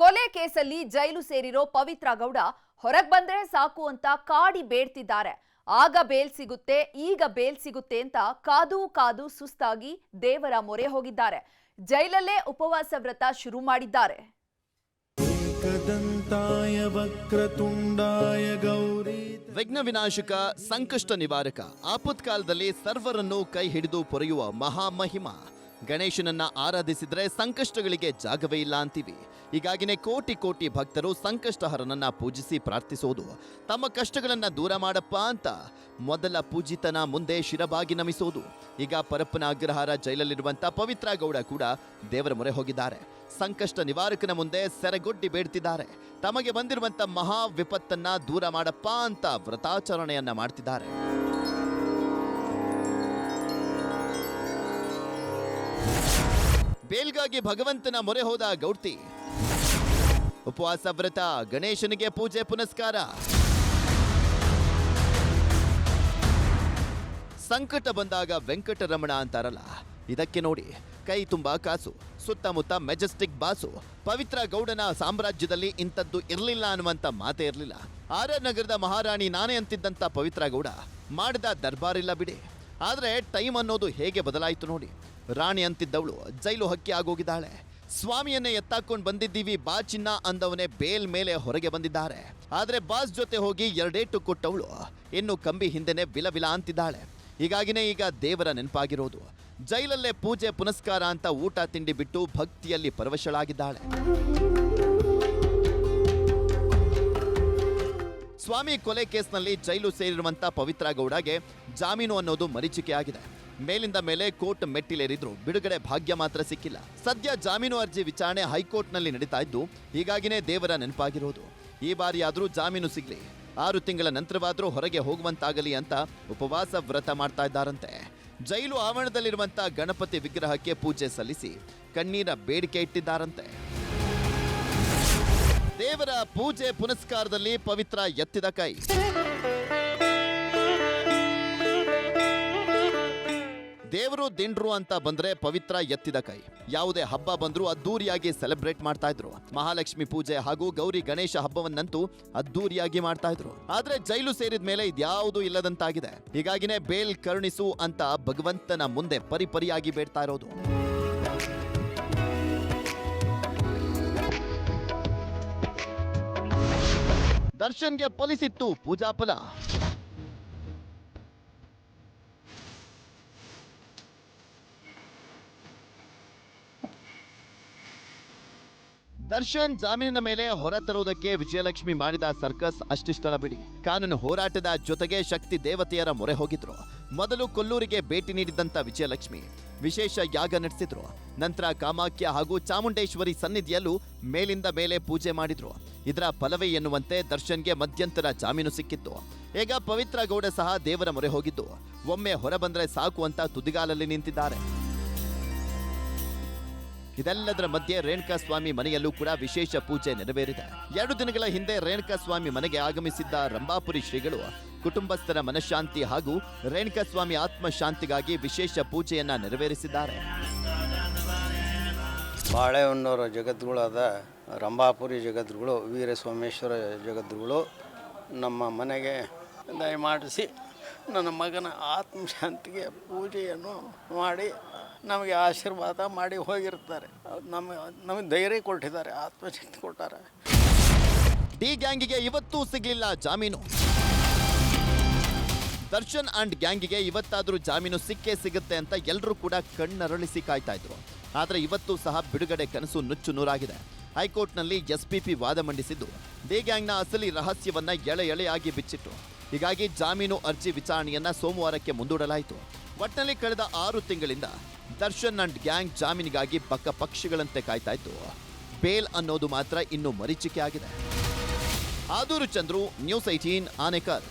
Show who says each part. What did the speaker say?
Speaker 1: ಕೊಲೆ ಕೇಸಲ್ಲಿ ಜೈಲು ಸೇರಿರೋ ಪವಿತ್ರ ಗೌಡ ಹೊರಗೆ ಬಂದ್ರೆ ಸಾಕು ಅಂತ ಕಾಡಿ ಬೇಡ್ತಿದ್ದಾರೆ. ಆಗ ಬೇಲ್ ಸಿಗುತ್ತೆ, ಈಗ ಬೇಲ್ ಸಿಗುತ್ತೆ ಅಂತ ಕಾದು ಕಾದು ಸುಸ್ತಾಗಿ ದೇವರ ಮೊರೆ ಹೋಗಿದ್ದಾರೆ. ಜೈಲಲ್ಲೇ ಉಪವಾಸ ವ್ರತ ಶುರು ಮಾಡಿದ್ದಾರೆ.
Speaker 2: ವಿಘ್ನ ವಿನಾಶಕ, ಸಂಕಷ್ಟ ನಿವಾರಕ, ಆಪತ್ಕಾಲದಲ್ಲಿ ಸರ್ವರನ್ನು ಕೈ ಹಿಡಿದು ಪೊರೆಯುವ ಮಹಾಮಹಿಮ ಗಣೇಶನನ್ನ ಆರಾಧಿಸಿದ್ರೆ ಸಂಕಷ್ಟಗಳಿಗೆ ಜಾಗವೇ ಇಲ್ಲ ಅಂತೀವಿ. ಹೀಗಾಗಿನೇ ಕೋಟಿ ಕೋಟಿ ಭಕ್ತರು ಸಂಕಷ್ಟಹರನನ್ನ ಪೂಜಿಸಿ ಪ್ರಾರ್ಥಿಸೋದು, ತಮ್ಮ ಕಷ್ಟಗಳನ್ನ ದೂರ ಮಾಡಪ್ಪ ಅಂತ ಮೊದಲ ಪೂಜಿತನ ಮುಂದೆ ಶಿರಬಾಗಿ ನಮಿಸೋದು. ಈಗ ಪರಪ್ಪನ ಅಗ್ರಹಾರ ಜೈಲಲ್ಲಿರುವಂತ ಪವಿತ್ರ ಗೌಡ ಕೂಡ ದೇವರ ಮೊರೆ ಹೋಗಿದ್ದಾರೆ. ಸಂಕಷ್ಟ ನಿವಾರಕನ ಮುಂದೆ ಸೆರಗೊಡ್ಡಿ ಬೇಡ್ತಿದ್ದಾರೆ. ತಮಗೆ ಬಂದಿರುವಂತ ಮಹಾ ವಿಪತ್ತನ್ನ ದೂರ ಮಾಡಪ್ಪ ಅಂತ ವ್ರತಾಚರಣೆಯನ್ನ ಮಾಡ್ತಿದ್ದಾರೆ. ಬೇಲ್ಗಾಗಿ ಭಗವಂತನ ಮೊರೆ ಹೋದ ಗೌಡ್ತಿ. ಉಪವಾಸ ವ್ರತ, ಗಣೇಶನಿಗೆ ಪೂಜೆ ಪುನಸ್ಕಾರ. ಸಂಕಟ ಬಂದಾಗ ವೆಂಕಟರಮಣ ಅಂತಾರಲ್ಲ, ಇದಕ್ಕೆ ನೋಡಿ ಕೈ ತುಂಬಾ ಕಾಸು, ಸುತ್ತಮುತ್ತ ಮೆಜೆಸ್ಟಿಕ್ ಬಾಸು. ಪವಿತ್ರ ಗೌಡನ ಸಾಮ್ರಾಜ್ಯದಲ್ಲಿ ಇಂಥದ್ದು ಇರಲಿಲ್ಲ ಅನ್ನುವಂಥ ಮಾತೇ ಇರಲಿಲ್ಲ. ಆರ್ ನಗರದ ಮಹಾರಾಣಿ ನಾನೇ ಅಂತಿದ್ದಂಥ ಪವಿತ್ರ ಗೌಡ ಮಾಡಿದ ದರ್ಬಾರಿಲ್ಲ ಬಿಡಿ. ಆದರೆ ಟೈಮ್ ಅನ್ನೋದು ಹೇಗೆ ಬದಲಾಯಿತು ನೋಡಿ. ರಾಣಿ ಅಂತಿದ್ದವಳು ಜೈಲು ಹಕ್ಕಿ ಆಗೋಗಿದ್ದಾಳೆ. ಸ್ವಾಮಿಯನ್ನೇ ಎತ್ತಾಕೊಂಡು ಬಂದಿದ್ದೀವಿ ಬಾ ಚಿನ್ನ ಅಂದವನೇ ಬೇಲ್ ಮೇಲೆ ಹೊರಗೆ ಬಂದಿದ್ದಾರೆ. ಆದರೆ ಬಾಸ್ ಜೊತೆ ಹೋಗಿ ಎರಡೇಟು ಕೊಟ್ಟವಳು ಇನ್ನು ಕಂಬಿ ಹಿಂದೆನೆ ವಿಲವಿಲ ಅಂತಿದ್ದಾಳೆ. ಹೀಗಾಗಿನೇ ಈಗ ದೇವರ ನೆನಪಾಗಿರೋದು. ಜೈಲಲ್ಲೇ ಪೂಜೆ ಪುನಸ್ಕಾರ ಅಂತ ಊಟ ತಿಂಡಿ ಬಿಟ್ಟು ಭಕ್ತಿಯಲ್ಲಿ ಪರವಶಳಾಗಿದ್ದಾಳೆ. ಸ್ವಾಮಿ ಕೊಲೆ ಕೇಸ್ನಲ್ಲಿ ಜೈಲು ಸೇರಿರುವಂತ ಪವಿತ್ರ ಗೌಡಗೆ ಜಾಮೀನು ಅನ್ನೋದು ಮರೀಚಿಕೆ ಆಗಿದೆ. ಮೇಲಿಂದ ಮೇಲೆ ಕೋರ್ಟ್ ಮೆಟ್ಟಿಲೇರಿದ್ರು ಬಿಡುಗಡೆ ಭಾಗ್ಯ ಮಾತ್ರ ಸಿಕ್ಕಿಲ್ಲ. ಸದ್ಯ ಜಾಮೀನು ಅರ್ಜಿ ವಿಚಾರಣೆ ಹೈಕೋರ್ಟ್ನಲ್ಲಿ ನಡೀತಾ ಇದ್ದು, ಹೀಗಾಗಿನೇ ದೇವರ ನೆನಪಾಗಿರೋದು. ಈ ಬಾರಿಯಾದ್ರೂ ಜಾಮೀನು ಸಿಗ್ಲಿ, 6 ತಿಂಗಳ ನಂತರವಾದ್ರೂ ಹೊರಗೆ ಹೋಗುವಂತಾಗಲಿ ಅಂತ ಉಪವಾಸ ವ್ರತ ಮಾಡ್ತಾ ಇದ್ದಾರಂತೆ. ಜೈಲು ಆವರಣದಲ್ಲಿರುವಂತ ಗಣಪತಿ ವಿಗ್ರಹಕ್ಕೆ ಪೂಜೆ ಸಲ್ಲಿಸಿ ಕಣ್ಣೀರ ಬೇಡಿಕೆ ಇಟ್ಟಿದ್ದಾರಂತೆ. ದೇವರ ಪೂಜೆ ಪುನಸ್ಕಾರದಲ್ಲಿ ಪವಿತ್ರ ಎತ್ತಿದ ಕೈ. ದೇವರು ದಿಂಡ್ರು ಅಂತ ಬಂದ್ರೆ ಪವಿತ್ರ ಎತ್ತಿದ ಕೈ. ಯಾವುದೇ ಹಬ್ಬ ಬಂದ್ರೂ ಅದ್ದೂರಿಯಾಗಿ ಸೆಲೆಬ್ರೇಟ್ ಮಾಡ್ತಾ ಇದ್ರು. ಮಹಾಲಕ್ಷ್ಮಿ ಪೂಜೆ ಹಾಗೂ ಗೌರಿ ಗಣೇಶ ಹಬ್ಬವನ್ನಂತೂ ಅದ್ದೂರಿಯಾಗಿ ಮಾಡ್ತಾ ಇದ್ರು. ಆದ್ರೆ ಜೈಲು ಸೇರಿದ ಮೇಲೆ ಇದ್ಯಾವುದೂ ಇಲ್ಲದಂತಾಗಿದೆ. ಹೀಗಾಗಿನೇ ಬೇಲ್ ಕರುಣಿಸು ಅಂತ ಭಗವಂತನ ಮುಂದೆ ಪರಿಪರಿಯಾಗಿ ಬೇಡ್ತಾ ಇರೋದು. ದರ್ಶನ್ಗೆ ಫಲಿಸಿತ್ತು ಪೂಜಾ ಫಲ. ದರ್ಶನ್ ಜಾಮೀನಿನ ಮೇಲೆ ಹೊರತರುವುದಕ್ಕೆ ವಿಜಯಲಕ್ಷ್ಮಿ ಮಾಡಿದ ಸರ್ಕಸ್ ಅಷ್ಟಿಷ್ಟರ ಬಿಡಿ. ಕಾನೂನು ಹೋರಾಟದ ಜೊತೆಗೆ ಶಕ್ತಿ ದೇವತೆಯರ ಮೊರೆ ಹೋಗಿದ್ರು. ಮೊದಲು ಕೊಲ್ಲೂರಿಗೆ ಭೇಟಿ ನೀಡಿದ್ದಂತ ವಿಜಯಲಕ್ಷ್ಮಿ ವಿಶೇಷ ಯಾಗ ನಡೆಸಿದ್ರು. ನಂತರ ಕಾಮಾಖ್ಯ ಹಾಗೂ ಚಾಮುಂಡೇಶ್ವರಿ ಸನ್ನಿಧಿಯಲ್ಲೂ ಮೇಲಿಂದ ಮೇಲೆ ಪೂಜೆ ಮಾಡಿದ್ರು. ಇದರ ಫಲವೇ ಎನ್ನುವಂತೆ ದರ್ಶನ್ಗೆ ಮಧ್ಯಂತರ ಜಾಮೀನು ಸಿಕ್ಕಿತ್ತು. ಈಗ ಪವಿತ್ರ ಗೌಡ ಸಹ ದೇವರ ಮೊರೆ ಹೋಗಿದ್ದು, ಒಮ್ಮೆ ಹೊರ ಬಂದ್ರೆ ಸಾಕು ಅಂತ ತುದಿಗಾಲಲ್ಲಿ ನಿಂತಿದ್ದಾರೆ. ಇದೆಲ್ಲದರ ಮಧ್ಯೆ ರೇಣುಕಾ ಸ್ವಾಮಿ ಮನೆಯಲ್ಲೂ ಕೂಡ ವಿಶೇಷ ಪೂಜೆ ನೆರವೇರಿದೆ. 2 ದಿನಗಳ ಹಿಂದೆ ರೇಣುಕಾ ಸ್ವಾಮಿ ಮನೆಗೆ ಆಗಮಿಸಿದ್ದ ರಂಭಾಪುರಿ ಶ್ರೀಗಳು ಕುಟುಂಬಸ್ಥರ ಮನಃಶಾಂತಿ ಹಾಗೂ ರೇಣುಕಾ ಸ್ವಾಮಿ ಆತ್ಮಶಾಂತಿಗಾಗಿ ವಿಶೇಷ ಪೂಜೆಯನ್ನ ನೆರವೇರಿಸಿದ್ದಾರೆ.
Speaker 3: ಬಾಳೆಹೊನ್ನೂರ ಜಗದ್ಗುಳಾದ ರಂಭಾಪುರಿ ಜಗದ್ಗುಳು, ವೀರಸೋಮೇಶ್ವರ ಜಗದ್ಗುಳು ನಮ್ಮ ಮನೆಗೆ ದಯಮಾಡಿಸಿ ನನ್ನ ಮಗನ ಆತ್ಮಶಾಂತಿಗೆ ಪೂಜೆಯನ್ನು ಮಾಡಿ ನಮಗೆ ಆಶೀರ್ವಾದ ಮಾಡಿ ಹೋಗಿರ್ತಾರೆ. ನಮಗೆ ಧೈರ್ಯ ಕೊಟ್ಟಿದ್ದಾರೆ, ಆತ್ಮಶಕ್ತಿ ಕೊಟ್ಟಾರೆ.
Speaker 2: ಡಿ ಗ್ಯಾಂಗಿಗೆ ಇವತ್ತೂ ಸಿಗಲಿಲ್ಲ ಜಾಮೀನು. ದರ್ಶನ್ ಅಂಡ್ ಗ್ಯಾಂಗಿಗೆ ಇವತ್ತಾದ್ರೂ ಜಾಮೀನು ಸಿಕ್ಕೇ ಸಿಗುತ್ತೆ ಅಂತ ಎಲ್ಲರೂ ಕೂಡ ಕಣ್ಣರಳಿಸಿ ಕಾಯ್ತಾ ಇದ್ರು. ಆದ್ರೆ ಇವತ್ತು ಸಹ ಬಿಡುಗಡೆ ಕನಸು ನುಚ್ಚು ನೂರಾಗಿದೆ. ಹೈಕೋರ್ಟ್ನಲ್ಲಿ ಎಸ್ಪಿಪಿ ವಾದ ಮಂಡಿಸಿದ್ದು ಡಿ ಗ್ಯಾಂಗ್ನ ಅಸಲಿ ರಹಸ್ಯವನ್ನ ಎಳೆಯಾಗಿ ಬಿಚ್ಚಿಟ್ಟು. ಹೀಗಾಗಿ ಜಾಮೀನು ಅರ್ಜಿ ವಿಚಾರಣೆಯನ್ನ ಸೋಮವಾರಕ್ಕೆ ಮುಂದೂಡಲಾಯಿತು. ಒಟ್ಟಿನಲ್ಲಿ ಕಳೆದ 6 ತಿಂಗಳಿಂದ ದರ್ಶನ್ ಅಂಡ್ ಗ್ಯಾಂಗ್ ಜಾಮೀನಿಗಾಗಿ ಬಕ್ಕ ಪಕ್ಷಿಗಳಂತೆ ಕಾಯ್ತಾ ಇತ್ತು. ಬೇಲ್ ಅನ್ನೋದು ಮಾತ್ರ ಇನ್ನೂ ಮರೀಚಿಕೆ ಆಗಿದೆ. ಆದೂರು ಚಂದ್ರು, ನ್ಯೂಸ್ 18, ಆನೇಕಲ್.